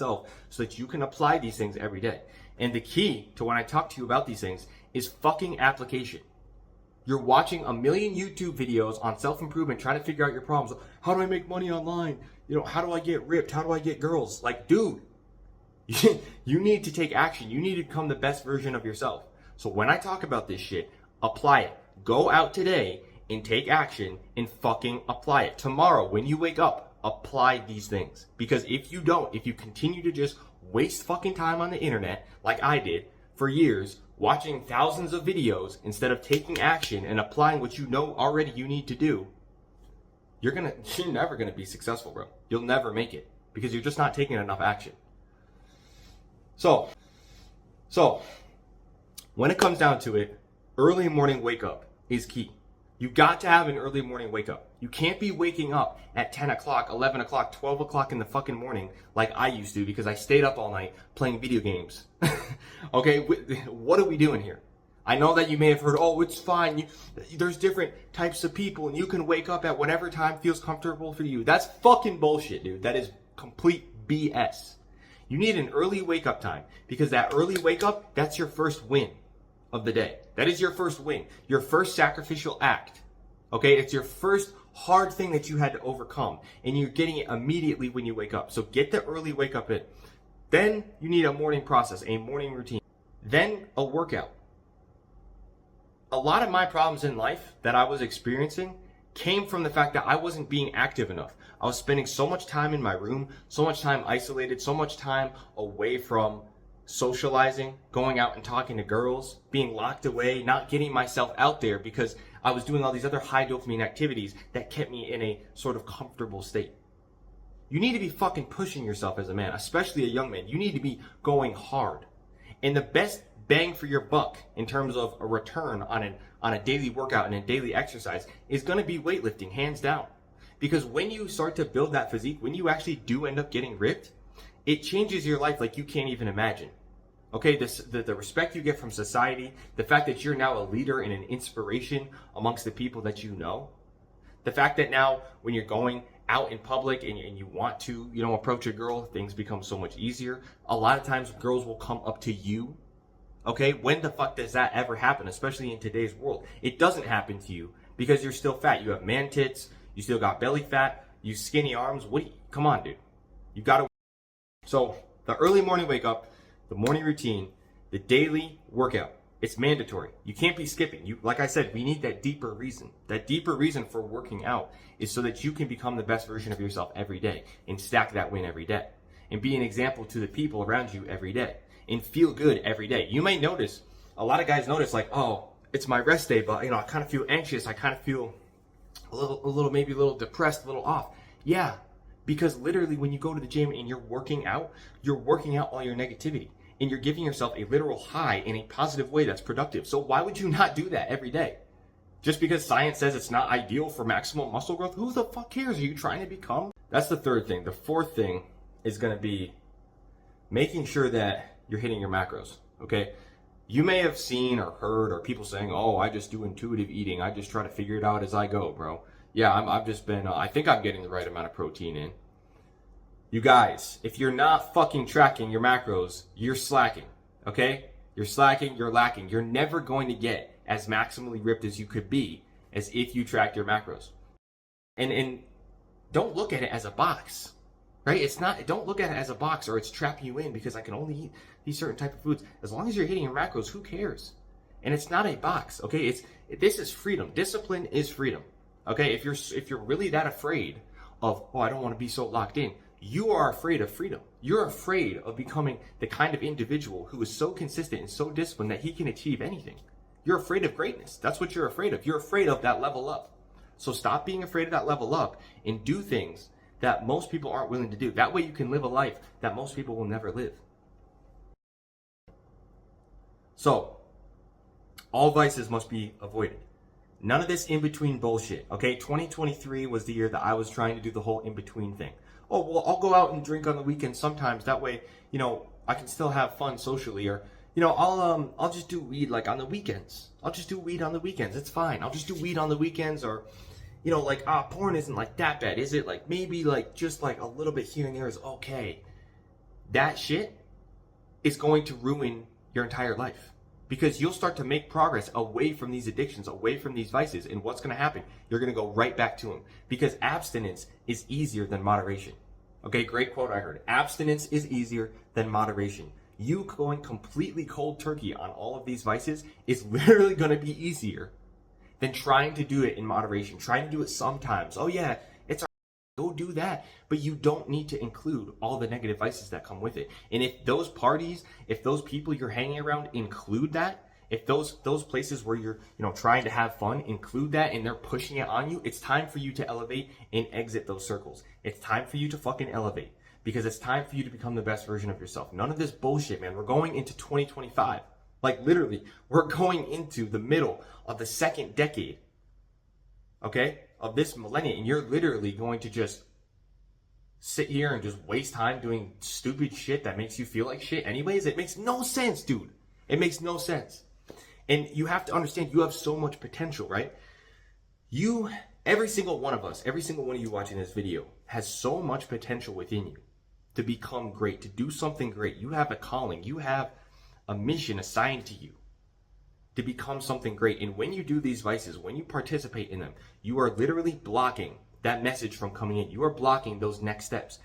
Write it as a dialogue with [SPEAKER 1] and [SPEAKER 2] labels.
[SPEAKER 1] so that you can apply these things every day. And the key to when I talk to you about these things is fucking application. You're watching a million YouTube videos on self-improvement, trying to figure out your problems. How do I make money online? How do I get ripped? How do I get girls? Like, dude, you need to take action. You need to become the best version of yourself. So when I talk about this shit, apply it. Go out today and take action and fucking apply it. Tomorrow, when you wake up, apply these things. Because if you don't, if you continue to just waste fucking time on the internet, like I did for years, watching thousands of videos instead of taking action and applying what you know already you need to do, you're never gonna be successful, bro. You'll never make it because you're just not taking enough action. So when it comes down to it, early morning wake up is key. You got to have an early morning wake up. You can't be waking up at 10 o'clock, 11 o'clock, 12 o'clock in the fucking morning like I used to because I stayed up all night playing video games. Okay, what are we doing here? I know that you may have heard, oh, it's fine. There's different types of people and you can wake up at whatever time feels comfortable for you. That's fucking bullshit, dude. That is complete BS. You need an early wake up time because that early wake up, that's your first win of the day. That is your first win, your first sacrificial act. Okay, it's your first hard thing that you had to overcome and you're getting it immediately when you wake up. So get the early wake up in. Then you need a morning process, a morning routine, then a workout. A lot of my problems in life that I was experiencing came from the fact that I wasn't being active enough. I was spending so much time in my room, so much time isolated, so much time away from socializing, going out and talking to girls, being locked away, not getting myself out there because I was doing all these other high dopamine activities that kept me in a sort of comfortable state. You need to be fucking pushing yourself as a man, especially a young man. You need to be going hard. And the best bang for your buck in terms of a return on a daily workout and a daily exercise is going to be weightlifting, hands down. Because when you start to build that physique, when you actually do end up getting ripped, it changes your life like you can't even imagine. Okay, the respect you get from society, the fact that you're now a leader and an inspiration amongst the people that you know, the fact that now when you're going out in public and you want to, approach a girl, things become so much easier. A lot of times girls will come up to you. Okay, when the fuck does that ever happen, especially in today's world? It doesn't happen to you because you're still fat. You have man tits, you still got belly fat, you skinny arms. Come on, dude. You gotta. So the early morning wake up, the morning routine, the daily workout, it's mandatory. You can't be skipping. Like I said, we need that deeper reason. That deeper reason for working out is so that you can become the best version of yourself every day and stack that win every day and be an example to the people around you every day and feel good every day. You may notice, a lot of guys notice like, oh, it's my rest day, but I kind of feel anxious. I kind of feel maybe a little depressed, a little off. Yeah, because literally when you go to the gym and you're working out all your negativity. And you're giving yourself a literal high in a positive way that's productive. So why would you not do that every day? Just because science says it's not ideal for maximum muscle growth, who the fuck cares? Are you trying to become? That's the third thing. The fourth thing is going to be making sure that you're hitting your macros, okay? You may have seen or heard or people saying, oh, I just do intuitive eating. I just try to figure it out as I go, bro. Yeah, I've just been, I think I'm getting the right amount of protein in. You guys, if you're not fucking tracking your macros, you're slacking, okay? You're slacking, you're lacking. You're never going to get as maximally ripped as you could be as if you tracked your macros. And don't look at it as a box, right? Don't look at it as a box or it's trapping you in because I can only eat these certain type of foods. As long as you're hitting your macros, who cares? And it's not a box, okay? This is freedom. Discipline is freedom, okay? If you're really that afraid of, oh, I don't want to be so locked in, you are afraid of freedom. You're afraid of becoming the kind of individual who is so consistent and so disciplined that he can achieve anything. You're afraid of greatness. That's what you're afraid of. You're afraid of that level up. So stop being afraid of that level up and do things that most people aren't willing to do. That way you can live a life that most people will never live. So, all vices must be avoided. None of this in-between bullshit, okay? 2023 was the year that I was trying to do the whole in-between thing. Oh, well, I'll go out and drink on the weekends sometimes. That way, I can still have fun socially. Or, I'll just do weed like on the weekends. I'll just do weed on the weekends. It's fine. I'll just do weed on the weekends. Or, porn isn't like that bad, is it? Like maybe like just like a little bit here and there is okay. that shit is going to ruin your entire life. Because you'll start to make progress away from these addictions, away from these vices. And what's going to happen? You're going to go right back to them. Because abstinence is easier than moderation. Okay, great quote I heard. Abstinence is easier than moderation. You going completely cold turkey on all of these vices is literally going to be easier than trying to do it in moderation, trying to do it sometimes. Oh yeah, it's go do that. But you don't need to include all the negative vices that come with it. And if those parties, if those people you're hanging around include that, if those places where you're, trying to have fun include that and they're pushing it on you, it's time for you to elevate and exit those circles. It's time for you to fucking elevate because it's time for you to become the best version of yourself. None of this bullshit, man. We're going into 2025. Like literally, we're going into the middle of the second decade, okay, of this millennium, and you're literally going to just sit here and just waste time doing stupid shit that makes you feel like shit anyways. It makes no sense, dude. It makes no sense. And you have to understand you have so much potential, right? Every single one of us, every single one of you watching this video has so much potential within you to become great, to do something great. You have a calling. You have a mission assigned to you to become something great. And when you do these vices, when you participate in them, you are literally blocking that message from coming in. You are blocking those next steps